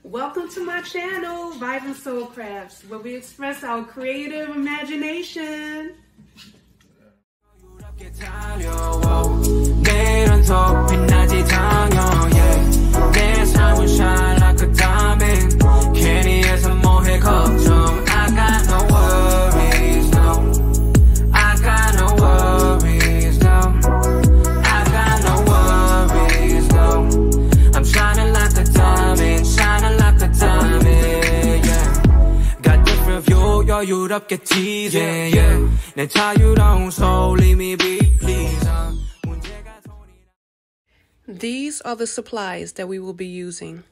Welcome to my channel, Vibrant Soul Crafts, where we express our creative imagination. These are the supplies that we will be using.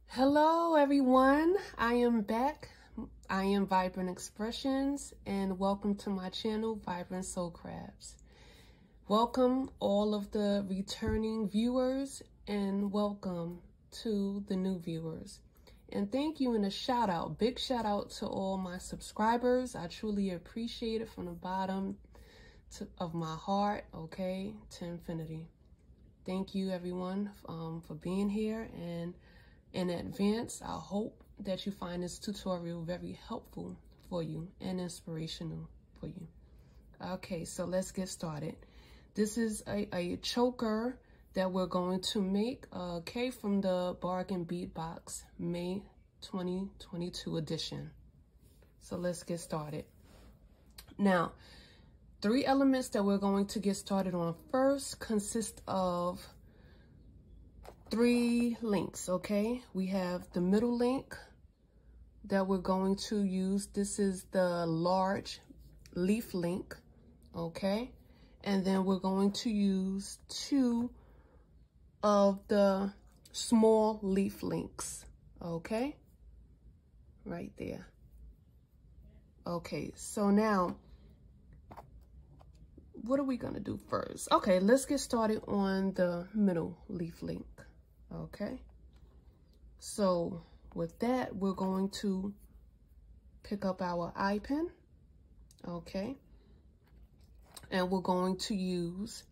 Hello everyone, I am back. I am Vibrant Expressions and welcome to my channel, Vibrant Soul Crafts. Welcome all of the returning viewers and welcome to the new viewers. And thank you and a shout out, big shout out to all my subscribers. I truly appreciate it from the bottom of my heart, okay, to infinity. Thank you everyone for being here, and in advance, I hope that you find this tutorial very helpful for you and inspirational for you. Okay, so let's get started. This is a choker that we're going to make, okay, from the Bargain Bead Box, May 2022 edition. So let's get started. Now, 3 elements that we're going to get started on first consist of 3 links, okay? We have the middle link that we're going to use. This is the large leaf link, okay? And then we're going to use 2 of the small leaf links, okay? Right there. Okay, so now, what are we gonna do first? Okay, let's get started on the middle leaf link, okay? So with that, we're going to pick up our eye pin, okay? And we're going to use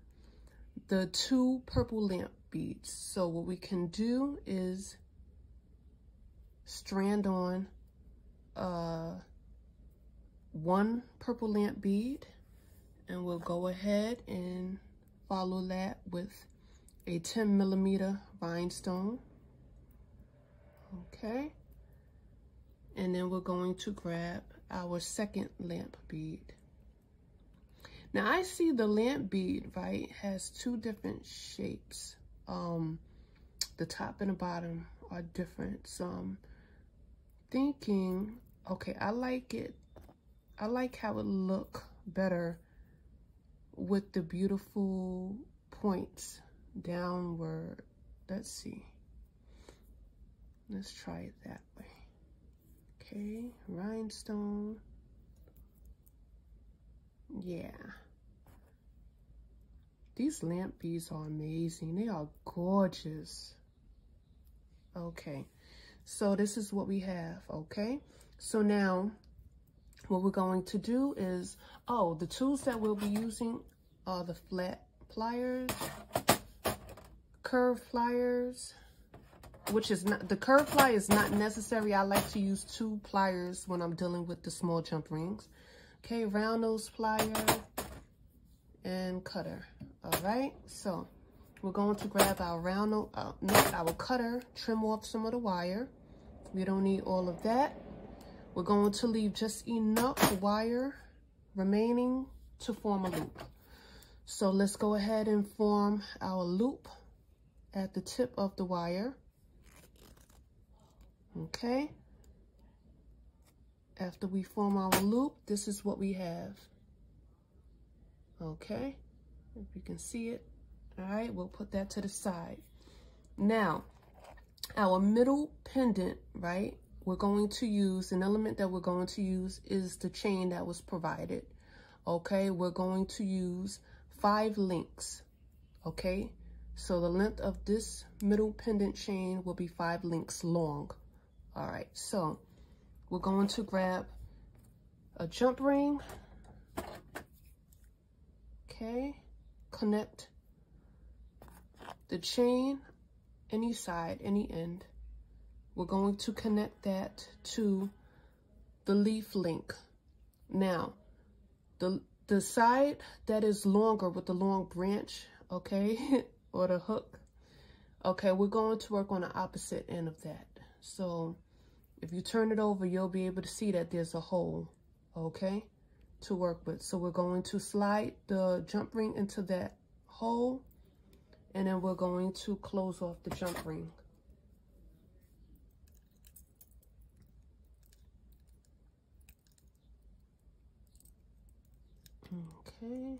the 2 purple lamp beads. So what we can do is strand on 1 purple lamp bead, and we'll go ahead and follow that with a 10mm rhinestone, okay? And then we're going to grab our 2nd lamp bead. Now I see the lamp bead, right, has 2 different shapes. The top and the bottom are different. So I'm thinking, okay, I like it. I like how it look better with the beautiful points downward. Let's see. Let's try it that way. Okay, rhinestone. Yeah. These lamp beads are amazing. They are gorgeous. Okay, so this is what we have, okay? So now, what we're going to do is, the tools that we'll be using are the flat pliers, curved pliers, which is not, the curved plier is not necessary. I like to use 2 pliers when I'm dealing with the small jump rings. Okay, round nose plier and cutter. All right, so we're going to grab our our cutter, trim off some of the wire. We don't need all of that. We're going to leave just enough wire remaining to form a loop. So let's go ahead and form our loop at the tip of the wire. Okay. After we form our loop, this is what we have. Okay, if you can see it. All right, we'll put that to the side. Now, our middle pendant, right? We're going to use, an element that we're going to use is the chain that was provided. Okay, we're going to use 5 links. Okay, so the length of this middle pendant chain will be 5 links long. All right, so we're going to grab a jump ring. Okay, connect the chain any side, any end. We're going to connect that to the leaf link. Now, the side that is longer with the long branch, okay, or the hook, okay, we're going to work on the opposite end of that. So if you turn it over, you'll be able to see that there's a hole, okay, to work with. So we're going to slide the jump ring into that hole, and then we're going to close off the jump ring. Okay.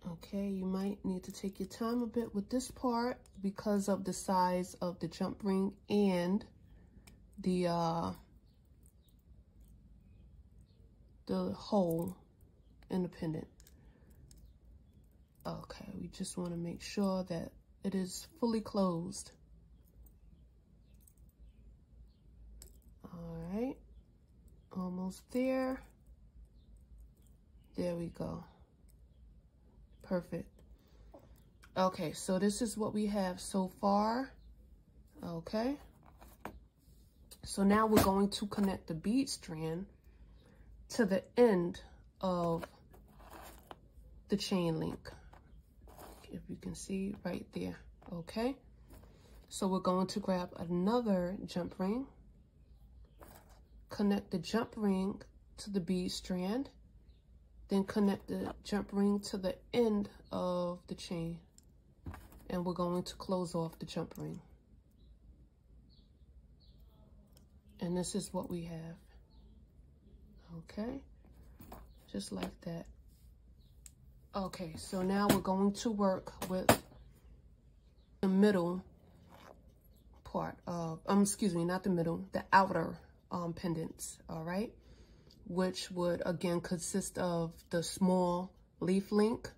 Okay, you might need to take your time a bit with this part because of the size of the jump ring and the hole in the pendant. Okay, we just want to make sure that it is fully closed. All right, almost there. There we go. Perfect. Okay, so this is what we have so far. Okay. So now we're going to connect the bead strand to the end of the chain link. If you can see right there. Okay. So we're going to grab another jump ring, connect the jump ring to the bead strand, then connect the jump ring to the end of the chain, and we're going to close off the jump ring. And this is what we have. Okay, just like that. Okay, so now we're going to work with the middle part of, excuse me, not the middle, the outer pendants, all right? Which would again consist of the small leaf link.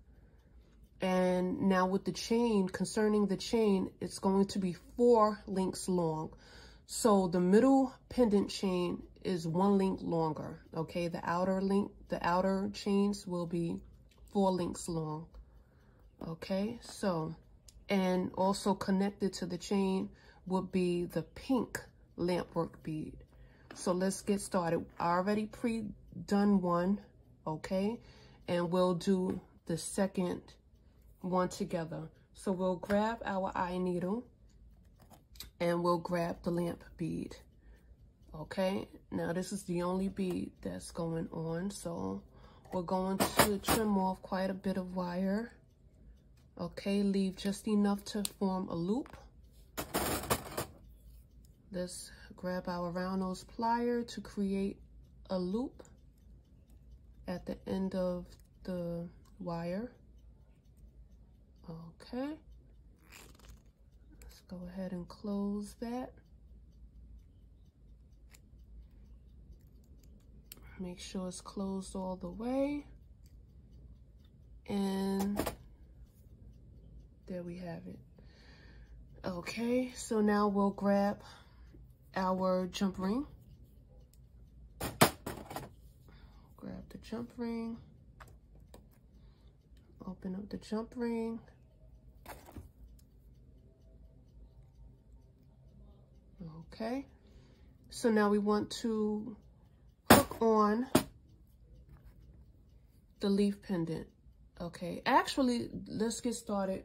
And now with the chain, concerning the chain, it's going to be 4 links long. So the middle pendant chain is 1 link longer, okay? The outer chains will be 4 links long, okay? So, and also connected to the chain would be the pink lampwork bead. So let's get started. I already pre-done one, okay? And we'll do the second one together. So we'll grab our eye needle and we'll grab the lamp bead, okay? Now this is the only bead that's going on, so we're going to trim off quite a bit of wire, okay? Leave just enough to form a loop. Let's grab our round nose plier to create a loop at the end of the wire. Okay, let's go ahead and close that. Make sure it's closed all the way. And there we have it. Okay, so now we'll grab our jump ring. Grab the jump ring. Open up the jump ring. Okay, so now we want to hook on the leaf pendant. Okay, actually, let's get started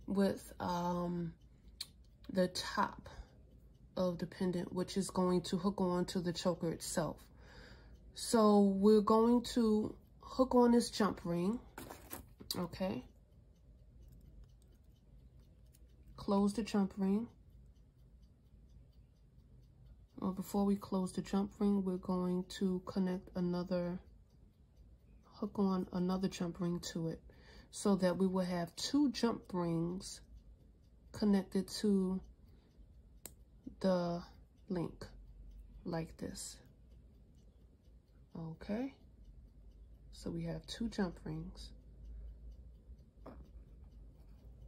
with the top of the pendant, which is going to hook on to the choker itself. So we're going to hook on this jump ring, okay? Close the jump ring. Well, before we close the jump ring, we're going to connect another, hook on another jump ring to it, so that we will have 2 jump rings connected to the link like this. Okay, so we have 2 jump rings.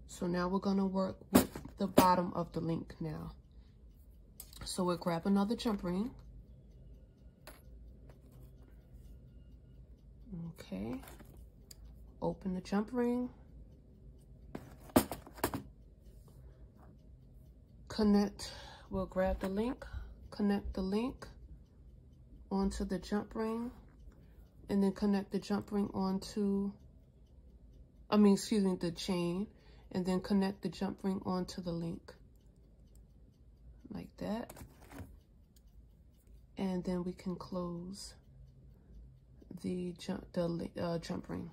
So now we're going to work with the bottom of the link now. So we'll grab another jump ring. Okay, open the jump ring, connect, we'll grab the link, connect the link onto the jump ring, and then connect the jump ring onto, the chain, and then connect the jump ring onto the link, like that. And then we can close the jump ring.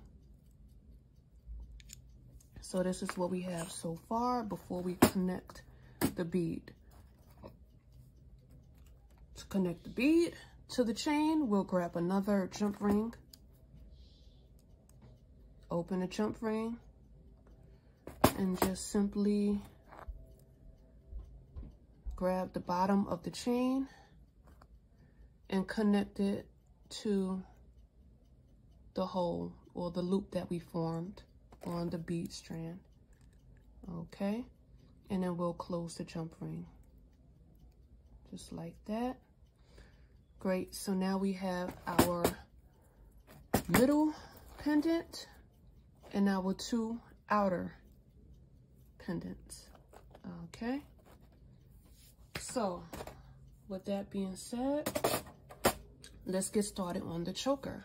So this is what we have so far before we connect the bead. To connect the bead to the chain, we'll grab another jump ring, open a jump ring, and just simply grab the bottom of the chain and connect it to the hole or the loop that we formed on the bead strand. Okay, and then we'll close the jump ring just like that. Great, so now we have our middle pendant and our two outer pendants. Okay, so with that being said, let's get started on the choker.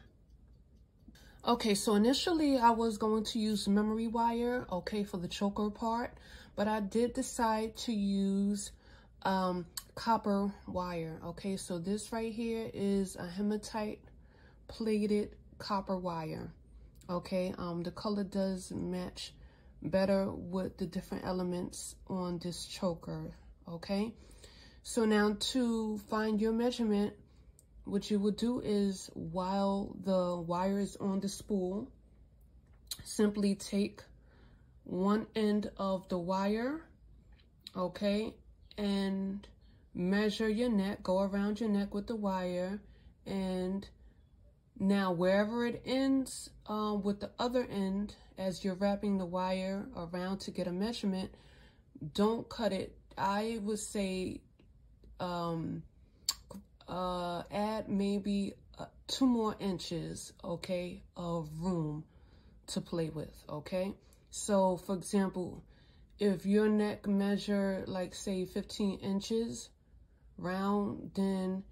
Okay, so initially I was going to use memory wire, okay, for the choker part, but I did decide to use copper wire. Okay, so this right here is a hematite plated copper wire. Okay, the color does match better with the different elements on this choker. Okay, so now to find your measurement, what you would do is, while the wire is on the spool, simply take one end of the wire, okay, and measure your neck, go around your neck with the wire, and now wherever it ends with the other end, as you're wrapping the wire around to get a measurement, don't cut it. I would say add maybe 2 more inches, okay, of room to play with. Okay, so for example, if your neck measure like say 15 inches round, then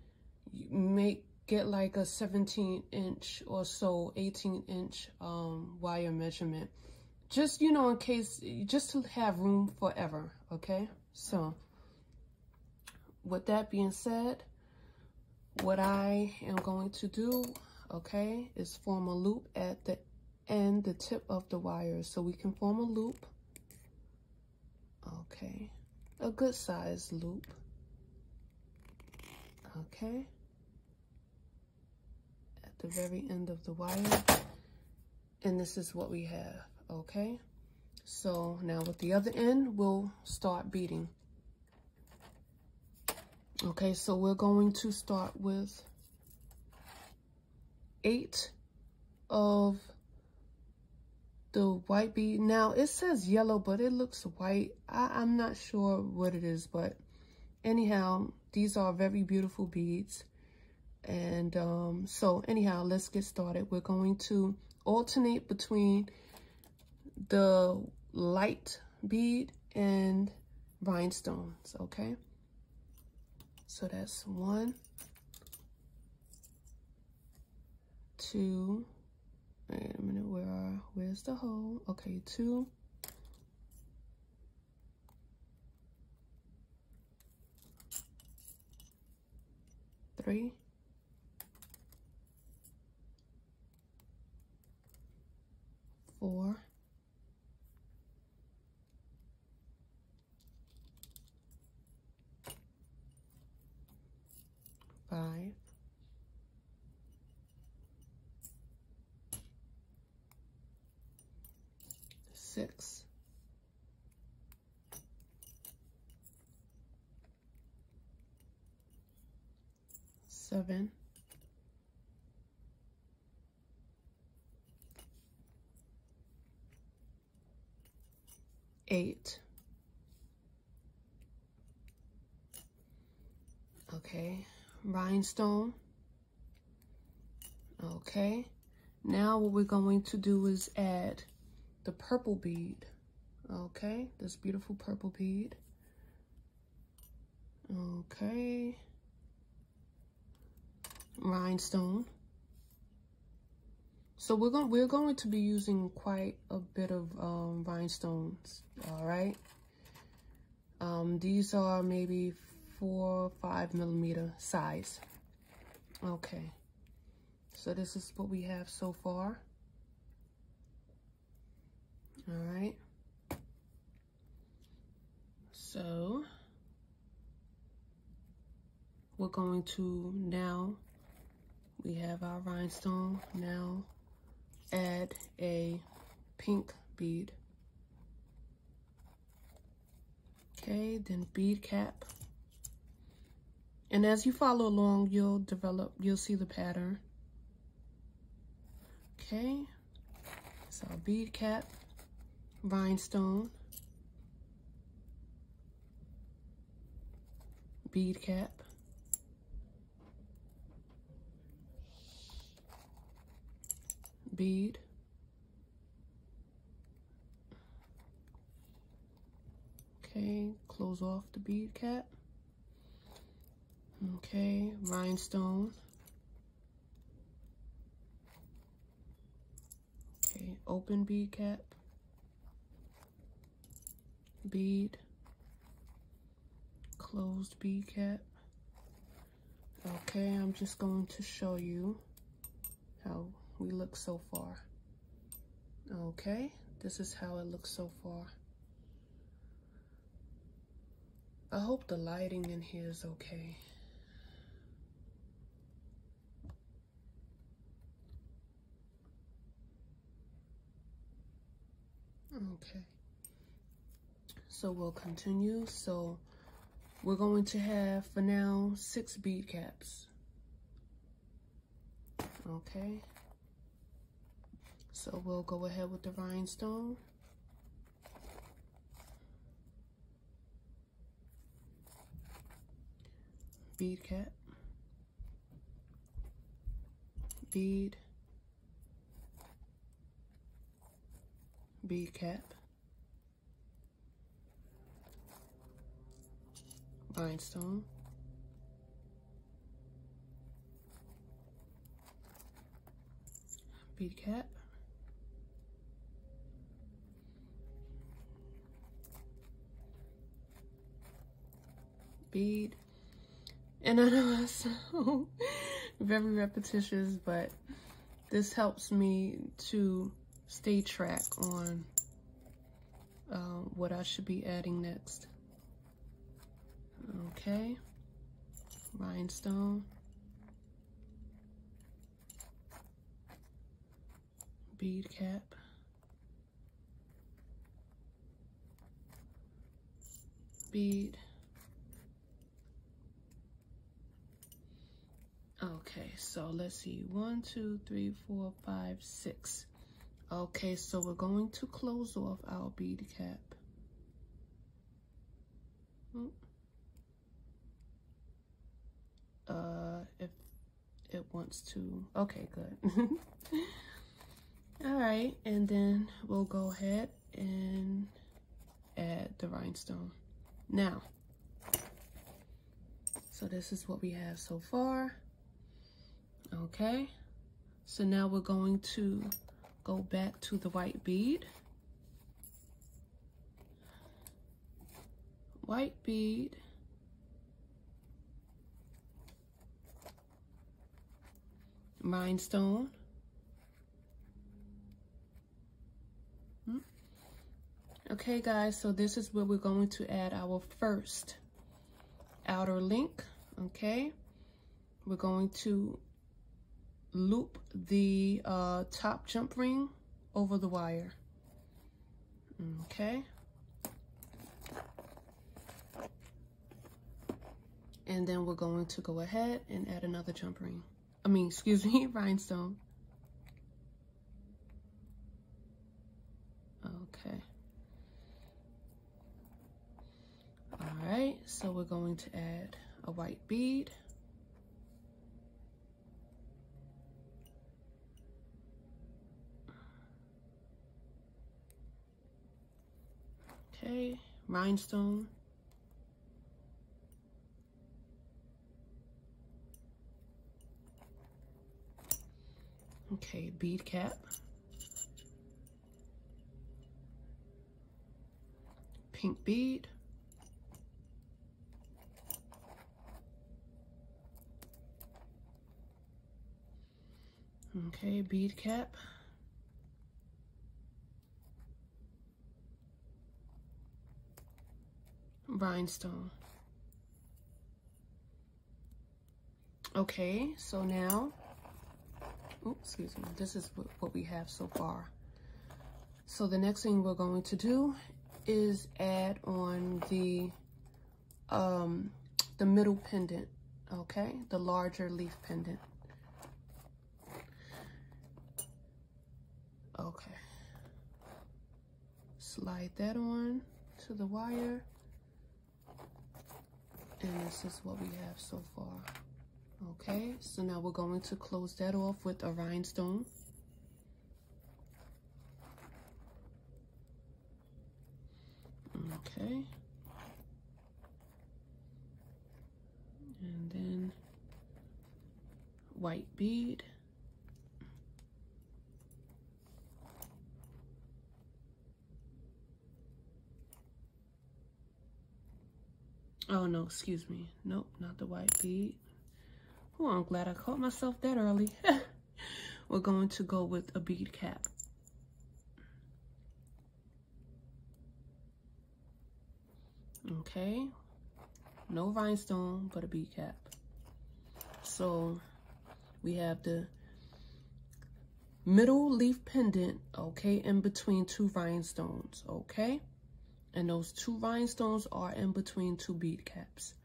you get like a 17-inch or so, 18-inch wire measurement, just, you know, in case, just to have room forever. Okay, so with that being said, what I am going to do, okay, is form a loop at the end, the tip of the wire. So we can form a loop, okay, a good size loop, okay, at the very end of the wire. And this is what we have, okay? So now with the other end, we'll start beading. Okay, so we're going to start with 8 of the white bead. Now it says yellow, but it looks white. I'm not sure what it is, but anyhow, these are very beautiful beads. And so anyhow, let's get started. We're going to alternate between the light bead and rhinestones, okay? So that's 1, 2, wait a minute, where's the hole? Okay, 2, 3, 4, 5, 6, 7, 8. Okay, rhinestone. Okay, Now what we're going to do is add the purple bead. Okay, this beautiful purple bead. Okay. Rhinestone. So we're going to be using quite a bit of rhinestones. All right. These are maybe 4 or 5 millimeter size. Okay. So this is what we have so far. All right. So we're going to now, we have our rhinestone, now add a pink bead. Okay, then bead cap. And as you follow along, you'll see the pattern. Okay, so bead cap, rhinestone, bead cap, bead, okay, close off the bead cap, okay, rhinestone, okay, open bead cap, bead, closed bead cap. Okay, I'm just going to show you how we look so far. Okay, this is how it looks so far. I hope the lighting in here is okay. Okay, so we'll continue. So we're going to have, for now, 6 bead caps. Okay, so we'll go ahead with the rhinestone. Bead cap, bead, bead cap, rhinestone, bead cap, bead. And I know it's so very repetitious, but this helps me to stay track on what I should be adding next. Okay, rhinestone, bead cap, bead. Okay, so let's see, 1, 2, 3, 4, 5, 6. Okay, so we're going to close off our bead cap. If it wants to, okay, good. All right, and then we'll go ahead and add the rhinestone. Now, so this is what we have so far. Okay, so now we're going to go back to the white bead. White bead. Rhinestone. Okay, guys, so this is where we're going to add our first outer link. Okay, we're going to loop the top jump ring over the wire. Okay, and then we're going to go ahead and add another jump ring. Excuse me, rhinestone. Okay. All right, so we're going to add a white bead. Okay, rhinestone. Okay, bead cap. Pink bead. Okay, bead cap. Rhinestone. Okay, so now, excuse me, this is what we have so far. So the next thing we're going to do is add on the middle pendant, okay? The larger leaf pendant. Okay. Slide that on to the wire. And this is what we have so far. Okay, so now we're going to close that off with a rhinestone. Okay. And then white bead. Oh no, excuse me. Nope, not the white bead. Oh, I'm glad I caught myself that early. We're going to go with a bead cap. Okay, no rhinestone, but a bead cap. So we have the middle leaf pendant, okay, in between two rhinestones, okay? And those two rhinestones are in between two bead caps.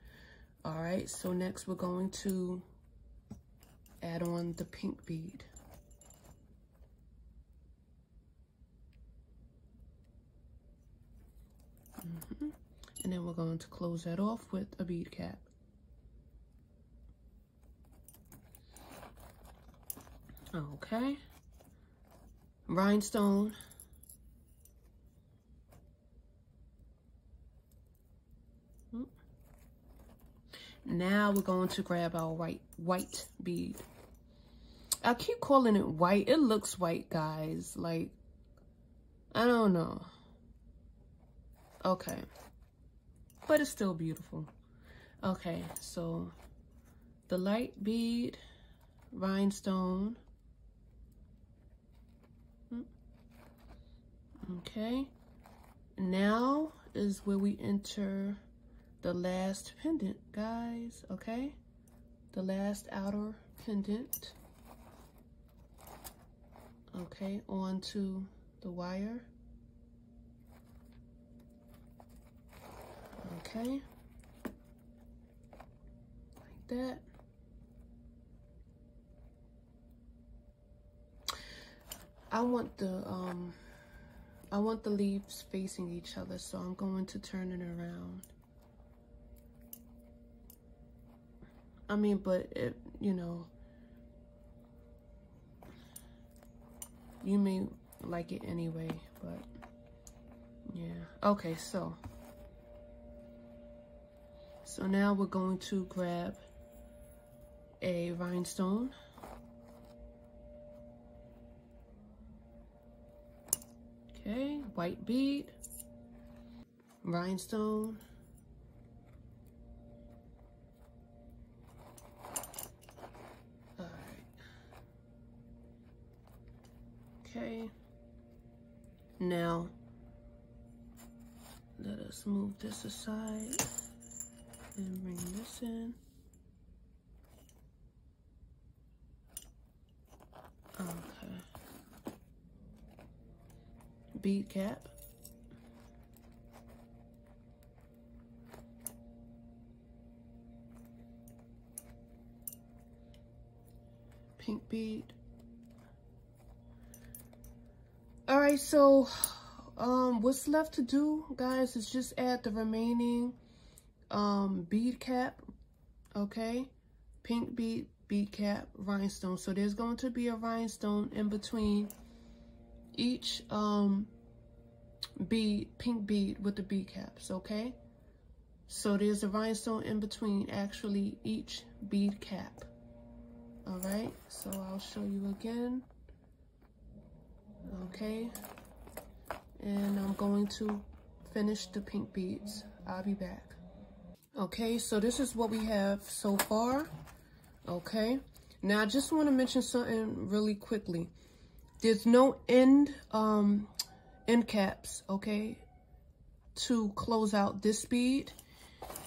All right, so next we're going to add on the pink bead. And then we're going to close that off with a bead cap. Okay. Rhinestone. Now we're going to grab our white bead. I keep calling it white. It looks white, guys. Like, I don't know. Okay. But it's still beautiful. Okay, so the light bead, rhinestone. Okay. Now is where we enter the last pendant, guys, okay? The last outer pendant. Okay, onto the wire. Okay. Like that. I want the leaves facing each other, so I'm going to turn it around. I mean, but it, you know, you may like it anyway, but yeah. Okay, so now we're going to grab a rhinestone. Okay, white bead, rhinestone, all right. Okay, now let us move this aside and bring this in. Okay. Bead cap. Pink bead. All right, so what's left to do, guys, is just add the remaining bead cap, okay? Pink bead, bead cap, rhinestone. So there's going to be a rhinestone in between each pink bead with the bead caps, okay? So there's a rhinestone in between actually each bead cap. All right, so I'll show you again. Okay, and I'm going to finish the pink beads. I'll be back. Okay, so this is what we have so far. Okay, now I just want to mention something really quickly. There's no end caps, okay, to close out this bead.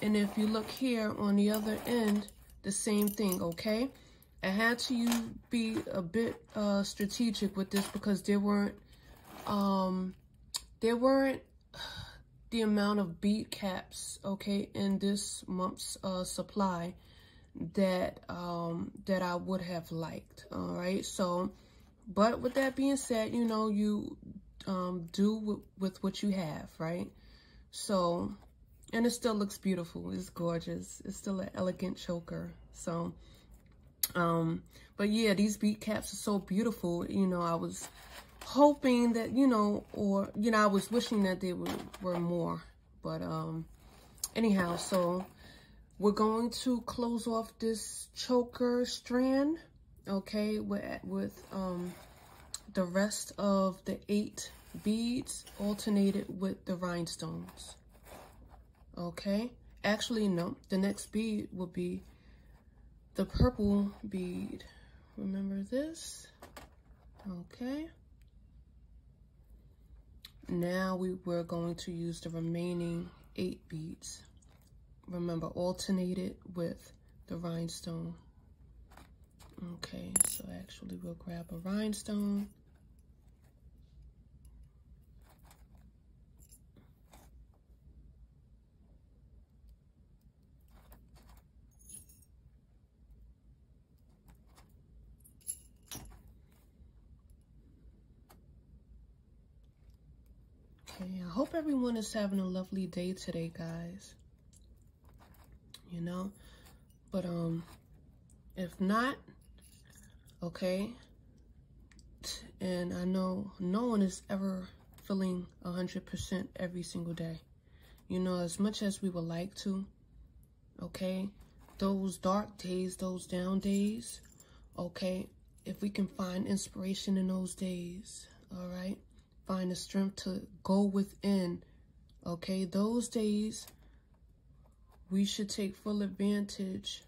And if you look here on the other end, the same thing, okay? I had to be a bit strategic with this because there weren't the amount of bead caps, okay, in this month's supply that that I would have liked. All right, so but with that being said, you know, you do with what you have, right? So, and it still looks beautiful. It's gorgeous. It's still an elegant choker. So but yeah, these bead caps are so beautiful. You know, I was hoping that, you know, or, you know, I was wishing that they were more, but anyhow, so we're going to close off this choker strand, okay, with the rest of the 8 beads alternated with the rhinestones. Okay, actually no, the next bead will be the purple bead. Remember this? Okay. Now we're going to use the remaining 8 beads. Remember, alternated with the rhinestone. Okay, so actually we'll grab a rhinestone. Okay, I hope everyone is having a lovely day today, guys. You know, but if not, okay, and I know no one is ever feeling 100% every single day. You know, as much as we would like to, okay, those dark days, those down days, okay, if we can find inspiration in those days, all right, find the strength to go within, okay, those days we should take full advantage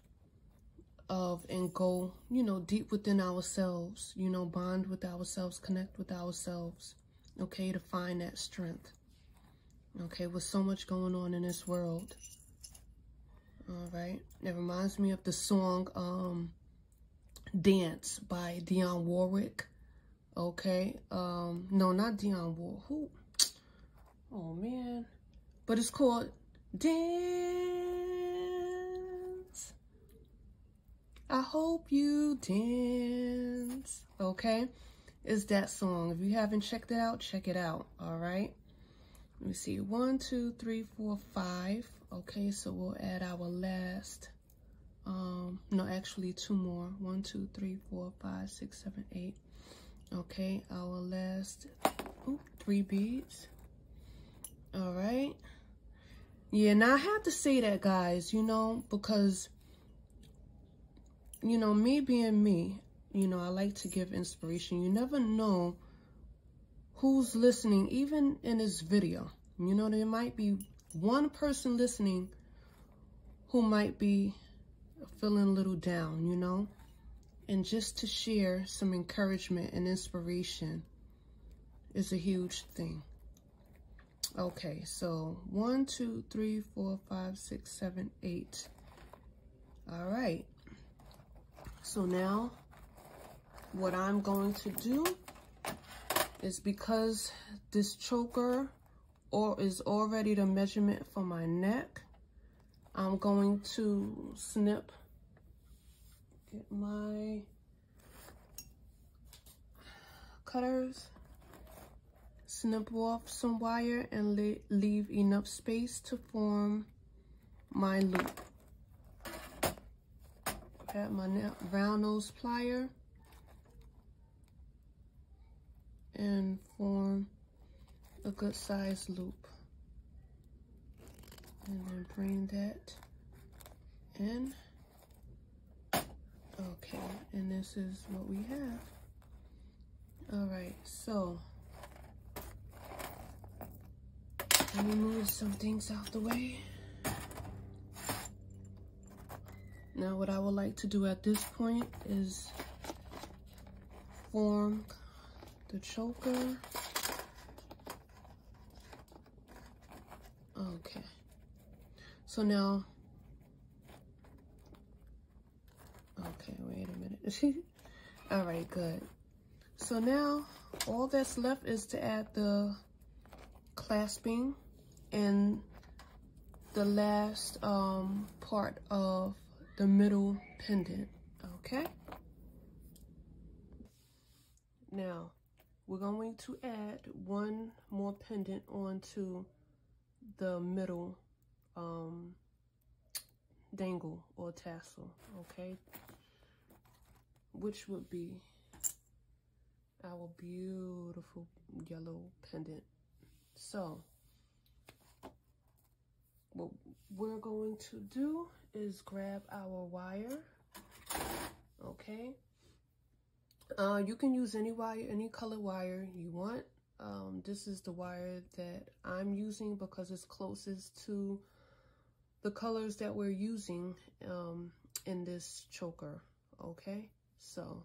of and go, you know, deep within ourselves, you know, bond with ourselves, connect with ourselves, okay, to find that strength, okay, with so much going on in this world. All right, it reminds me of the song Dance by Dionne Warwick. Okay, no, not Dionne Warwick. Who? Oh man, but it's called Dance. I hope you dance. Okay, it's that song. If you haven't checked it out, check it out. All right, let me see. 1, 2, 3, 4, 5. Okay, so we'll add our last. No, actually 2 more. 1, 2, 3, 4, 5, 6, 7, 8. Okay, our last 3 beads. All right. Yeah, now I have to say that, guys, you know, because, you know, me being me, you know, I like to give inspiration. You never know who's listening, even in this video. You know, there might be one person listening who might be feeling a little down, you know, and just to share some encouragement and inspiration is a huge thing. Okay, so 1, 2, 3, 4, 5, 6, 7, 8. All right, so now what I'm going to do is, because this choker is already the measurement for my neck, I'm going to snip, get my cutters, snip off some wire and leave enough space to form my loop. Grab my round nose plier and form a a good size loop. And then bring that in. Okay, and this is what we have. All right, so let me move some things out the way. Now what I would like to do at this point is form the choker. Okay, so now, okay, wait a minute. All right, good. So now all that's left is to add the clasping and the last part of the middle pendant, okay? Now, we're going to add one more pendant onto the middle dangle or tassel, okay? Which would be our beautiful yellow pendant. So, what we're going to do is grab our wire, okay? You can use any wire, any color wire you want. This is the wire that I'm using because it's closest to the colors that we're using in this choker, okay? So,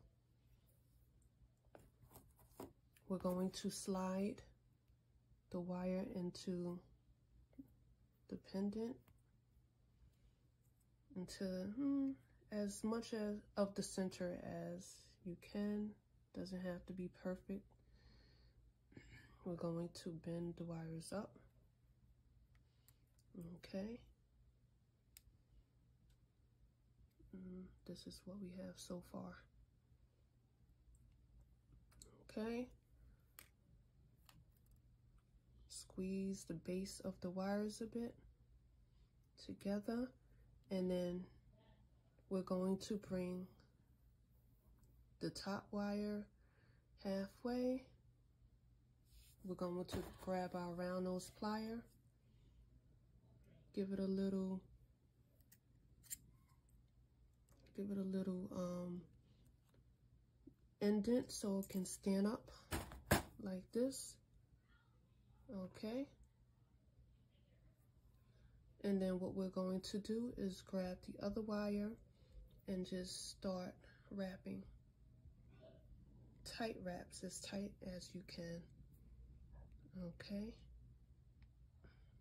we're going to slide the wire into the pendant into as much of the center as you can. Doesn't have to be perfect. We're going to bend the wires up. Okay. This is what we have so far. Okay. Squeeze the base of the wires a bit together, and then we're going to bring the top wire halfway. We're going to grab our round nose plier, give it a little indent so it can stand up like this. Okay. And then what we're going to do is grab the other wire and just start wrapping. Tight wraps, as tight as you can. Okay.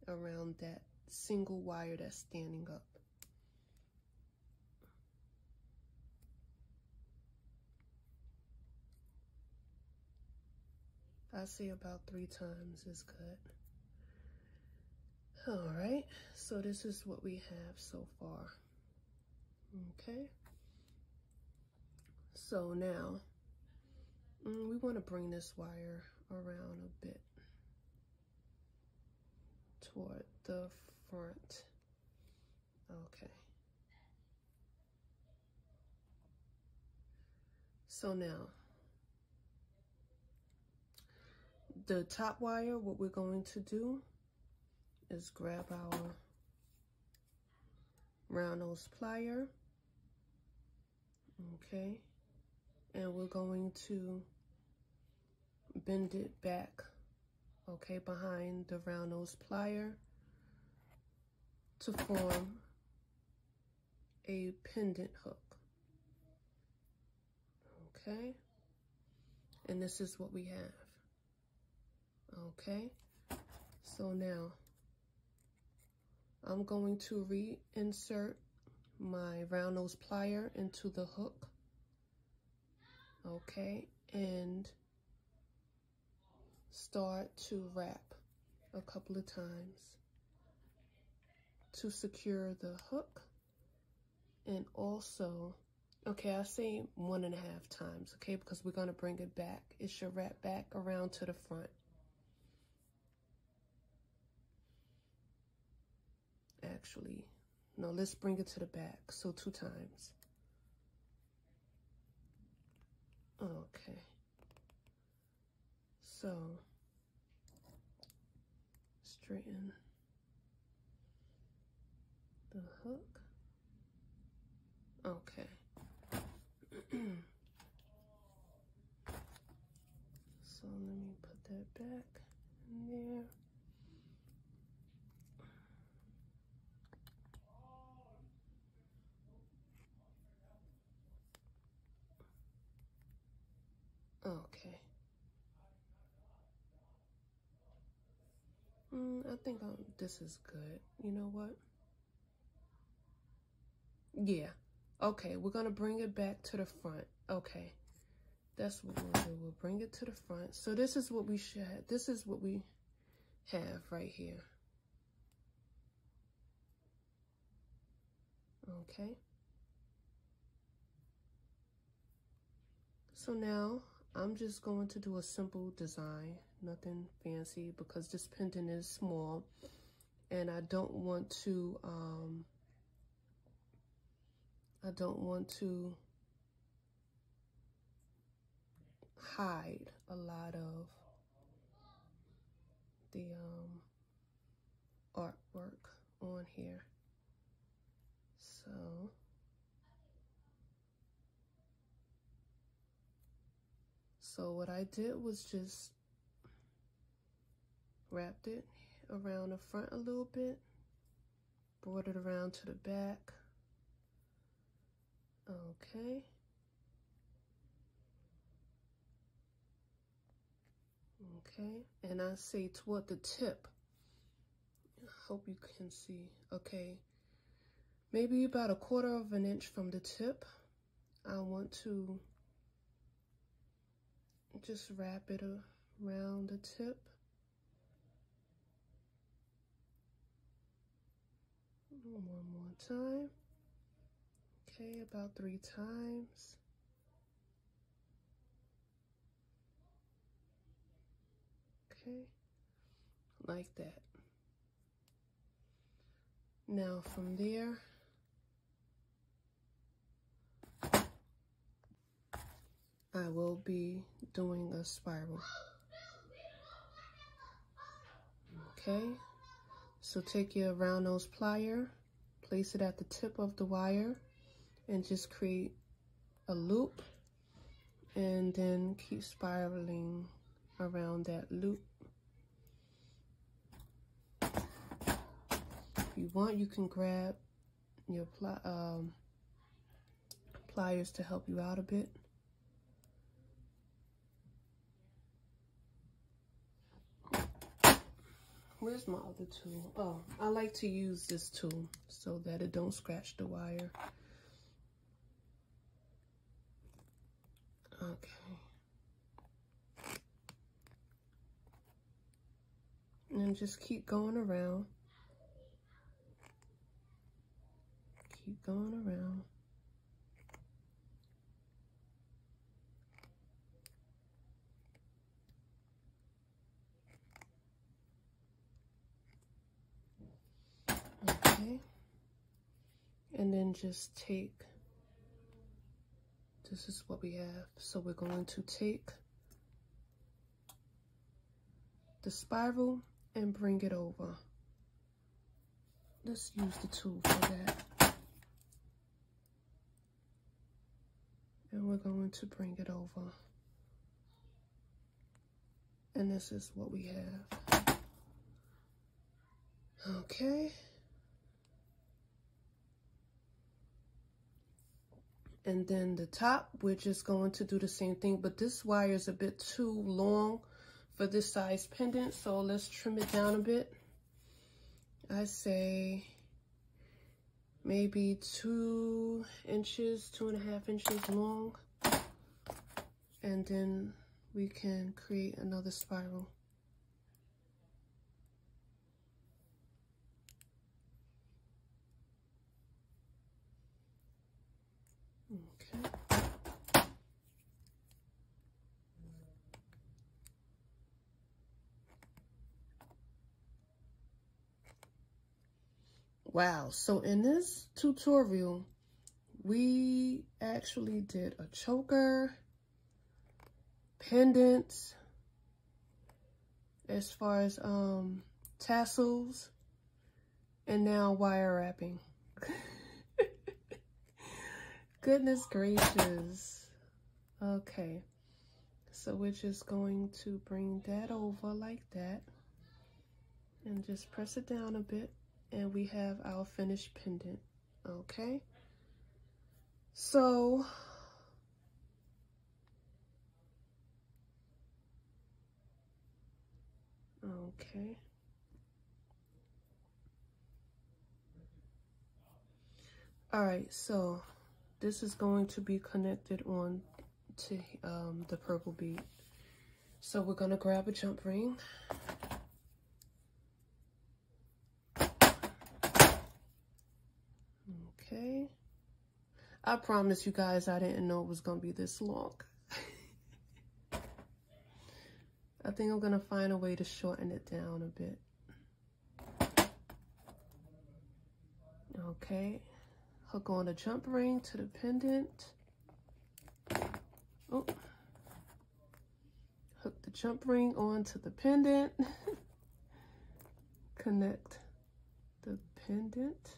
Around that single wire that's standing up. I say about 3 times is good. All right, so this is what we have so far. Okay. So now, we want to bring this wire around a bit toward the front. Okay. So now, the top wire, what we're going to do is grab our round nose plier, okay, and we're going to bend it back, okay, behind the round nose plier to form a pendant hook, okay, and this is what we have. Okay, so now I'm going to reinsert my round nose plier into the hook, okay, and start to wrap a couple of times to secure the hook. And also, okay, I say 1.5 times, okay, because we're going to bring it back. It should wrap back around to the front. Actually, no, let's bring it to the back. So 2 times. Okay. So straighten the hook. Okay. So let me put that back in there. Okay. I think this is good. You know what? Yeah. Okay, we're gonna bring it back to the front. Okay. That's what we'll do. We'll bring it to the front. So this is what we should have. This is what we have right here. Okay. So now I'm just going to do a simple design, nothing fancy, because this pendant is small and I don't want to hide a lot of the artwork on here. So what I did was just wrapped it around the front a little bit, brought it around to the back. Okay. Okay, and I say toward the tip. I hope you can see. Okay, maybe about 1/4 of an inch from the tip. I want to just wrap it around the tip. One more time. Okay, about 3 times. Okay, like that. Now from there, I will be doing a spiral. Okay, so take your round nose plier, place it at the tip of the wire, and just create a loop, and then keep spiraling around that loop. If you want, you can grab your pliers to help you out a bit. Where's my other tool? Oh, I like to use this tool so that it don't scratch the wire. Okay. And just keep going around. Keep going around. Okay. And then just take, this is what we have. So we're going to take the spiral and bring it over. Let's use the tool for that. And we're going to bring it over. And this is what we have. Okay. And then the top, we're just going to do the same thing, but this wire is a bit too long for this size pendant, so let's trim it down a bit. I say maybe 2 inches, 2.5 inches long. And then we can create another spiral. Okay. Wow, so in this tutorial, we actually did a choker, pendants, as far as tassels, and now wire wrapping. Goodness gracious. Okay, so we're just going to bring that over like that and just press it down a bit, and we have our finished pendant. Okay, so okay. All right, so this is going to be connected on to the purple bead. So we're gonna grab a jump ring. Okay. I promise you guys I didn't know it was gonna be this long. I think I'm gonna find a way to shorten it down a bit. Okay. Hook on a jump ring to the pendant. Oh. Hook the jump ring onto the pendant. Connect the pendant.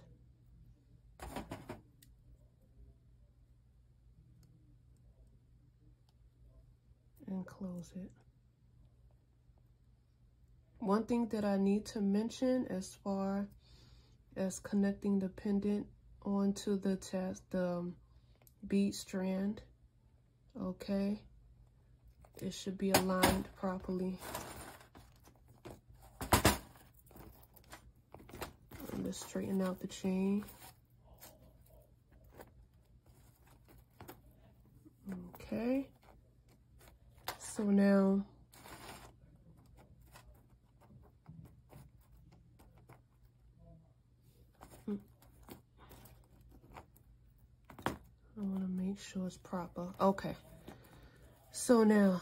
And close it. One thing that I need to mention as far as connecting the pendant onto the bead strand, okay, it should be aligned properly. Let's straighten out the chain. Okay, so now I want to make sure it's proper. Okay, so now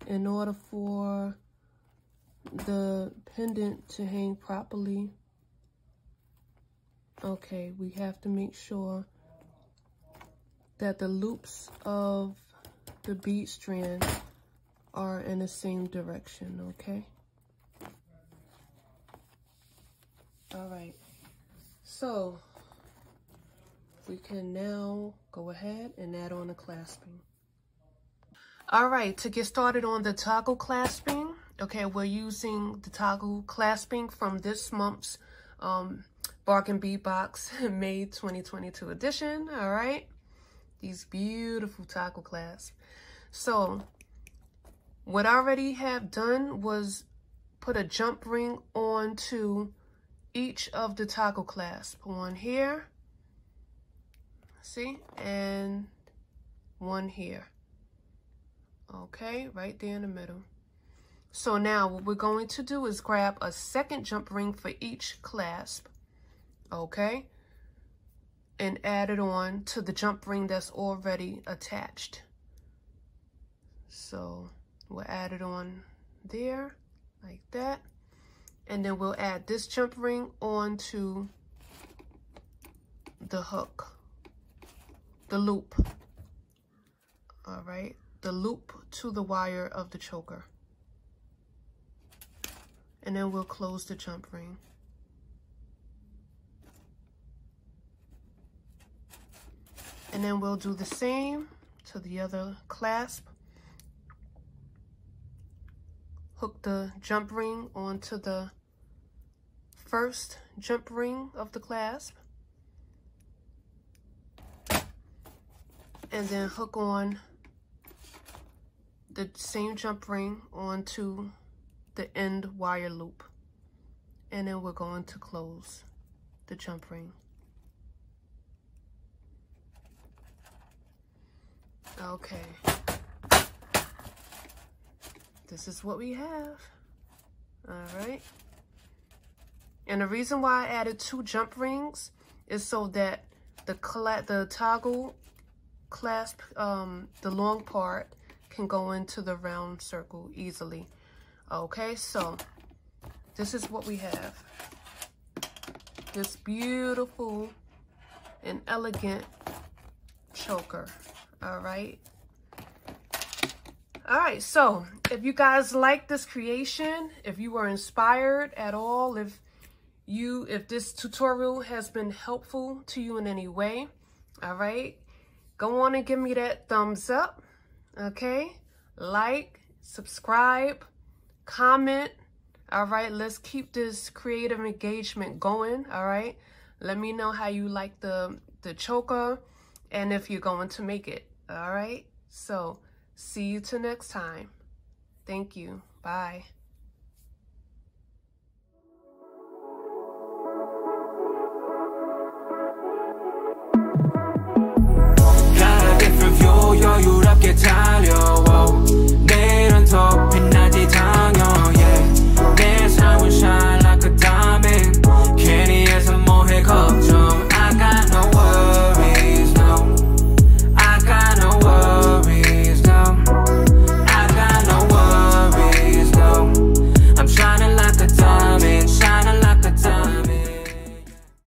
in order for the pendant to hang properly, okay, we have to make sure that the loops of the bead strand are in the same direction, okay? All right, so we can now go ahead and add on the clasping. All right, to get started on the toggle clasping, okay, we're using the toggle clasping from this month's Bargain Bead Box May 2022 edition, all right? These beautiful toggle clasps. So what I already have done was put a jump ring onto each of the toggle clasps. One here, see, and one here. Okay, right there in the middle. So now what we're going to do is grab a second jump ring for each clasp, okay, and add it on to the jump ring that's already attached. So we'll add it on there like that, and then we'll add this jump ring onto the hook, the loop, all right, the loop to the wire of the choker, and then we'll close the jump ring. And then we'll do the same to the other clasp. Hook the jump ring onto the first jump ring of the clasp. And then hook on the same jump ring onto the end wire loop. And then we're going to close the jump ring. Okay, this is what we have. All right, and the reason why I added 2 jump rings is so that the toggle clasp, the long part, can go into the round circle easily. Okay, so this is what we have. This beautiful and elegant choker. All right, All right, so if you guys like this creation, if you were inspired at all, if this tutorial has been helpful to you in any way, all right, go on and give me that thumbs up, okay? Like, subscribe, comment, all right? Let's keep this creative engagement going, all right? Let me know how you like the choker and if you're going to make it, all right? So, see you till next time. Thank you. Bye.